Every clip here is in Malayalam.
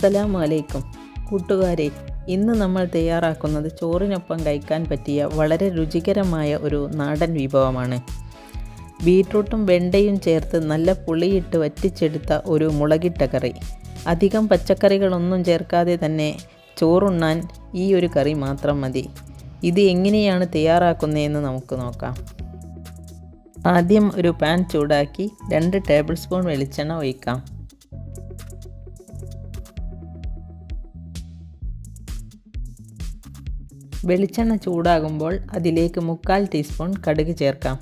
അസ്സലാമു അലൈക്കും കൂട്ടുകാരെ, ഇന്ന് നമ്മൾ തയ്യാറാക്കുന്നത് ചോറിനൊപ്പം കഴിക്കാൻ പറ്റിയ വളരെ രുചികരമായ ഒരു നാടൻ വിഭവമാണ്. ബീറ്റ്റൂട്ടും വെണ്ടയും ചേർത്ത് നല്ല പുളിയിട്ട് വറ്റിച്ചെടുത്ത ഒരു മുളകിട്ട കറി. അധികം പച്ചക്കറികളൊന്നും ചേർക്കാതെ തന്നെ ചോറുണ്ണാൻ ഈ ഒരു കറി മാത്രം മതി. ഇത് എങ്ങനെയാണ് തയ്യാറാക്കുന്നതെന്ന് നമുക്ക് നോക്കാം. ആദ്യം ഒരു പാൻ ചൂടാക്കി 2 ടേബിൾ സ്പൂൺ വെളിച്ചെണ്ണ ഒഴിക്കാം. വെളിച്ചെണ്ണ ചൂടാകുമ്പോൾ അതിലേക്ക് 3/4 ടീസ്പൂൺ കടുക് ചേർക്കാം.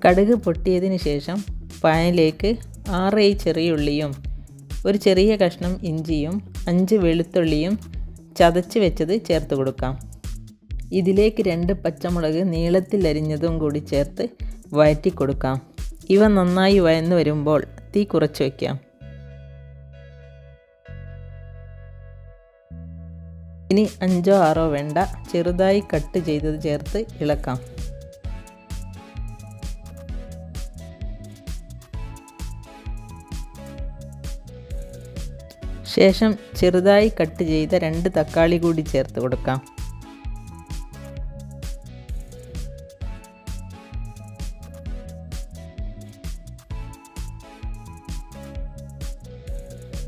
കടുക് പൊട്ടിയതിന് ശേഷം പാനിലേക്ക് 6 ചെറിയുള്ളിയും ഒരു ചെറിയ കഷ്ണം ഇഞ്ചിയും 5 വെളുത്തുള്ളിയും ചതച്ച് വെച്ചത് ചേർത്ത് കൊടുക്കാം. ഇതിലേക്ക് 2 പച്ചമുളക് നീളത്തിൽ അരിഞ്ഞതും കൂടി ചേർത്ത് വഴറ്റി കൊടുക്കാം. ഇവ നന്നായി വഴന്നു വരുമ്പോൾ തീ കുറച്ച് വയ്ക്കാം. ഇനി 5-6 വെണ്ട ചെറുതായി കട്ട് ചെയ്തത് ചേർത്ത് ഇളക്കാം. ശേഷം ചെറുതായി കട്ട് ചെയ്ത 2 തക്കാളി കൂടി ചേർത്ത് കൊടുക്കാം.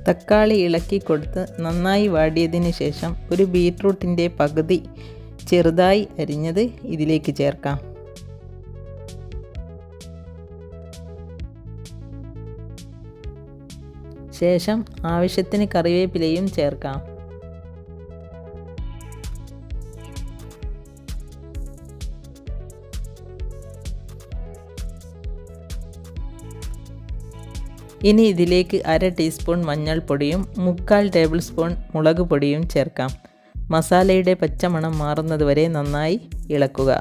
തക്കാളി ഇളക്കി കൊടുത്ത് നന്നായി വാടിയതിന് ശേഷം ഒരു ബീറ്റ്റൂട്ടിൻ്റെ പകുതി ചെറുതായി അരിഞ്ഞത് ഇതിലേക്ക് ചേർക്കാം. ശേഷം ആവശ്യത്തിന് കറിവേപ്പിലയും ചേർക്കാം. ഇനി ഇതിലേക്ക് 1/2 ടീസ്പൂൺ മഞ്ഞൾപ്പൊടിയും 3/4 ടേബിൾ സ്പൂൺ മുളക് പൊടിയും ചേർക്കാം. മസാലയുടെ പച്ചമണം മാറുന്നത് വരെ നന്നായി ഇളക്കുക.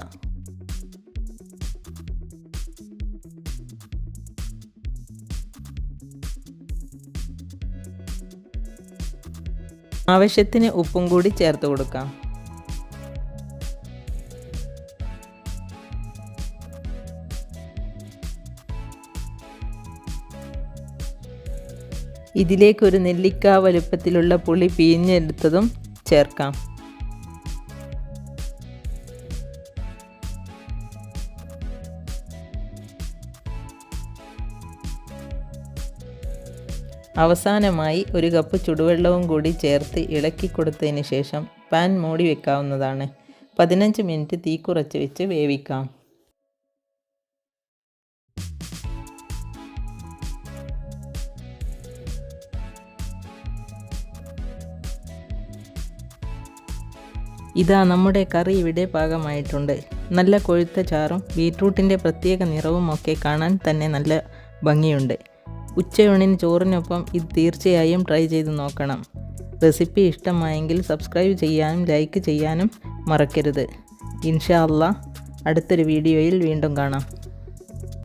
ആവശ്യത്തിന് ഉപ്പും കൂടി ചേർത്ത് കൊടുക്കാം. ഇതിലേക്ക് ഒരു നെല്ലിക്ക വലുപ്പത്തിലുള്ള പുളി പിഴിഞ്ഞെടുത്തതും ചേർക്കാം. അവസാനമായി 1 കപ്പ് ചുടുവെള്ളവും കൂടി ചേർത്ത് ഇളക്കി കൊടുത്തതിന് ശേഷം പാൻ മൂടി വെക്കാവുന്നതാണ്. 15 മിനിറ്റ് തീ കുറച്ച് വെച്ച് വേവിക്കാം. ഇതാ നമ്മുടെ കറി ഇവിടെ പാകമായിട്ടുണ്ട്. നല്ല കൊഴുത്ത ചാറും ബീറ്റ്റൂട്ടിൻ്റെ പ്രത്യേക നിറവും ഒക്കെ കാണാൻ തന്നെ നല്ല ഭംഗിയുണ്ട്. ഉച്ചയൂണിന് ചോറിനൊപ്പം ഇത് തീർച്ചയായും ട്രൈ ചെയ്ത് നോക്കണം. റെസിപ്പി ഇഷ്ടമായെങ്കിൽ സബ്സ്ക്രൈബ് ചെയ്യാനും ലൈക്ക് ചെയ്യാനും മറക്കരുത്. ഇൻഷാ അല്ലാഹ് അടുത്തൊരു വീഡിയോയിൽ വീണ്ടും കാണാം.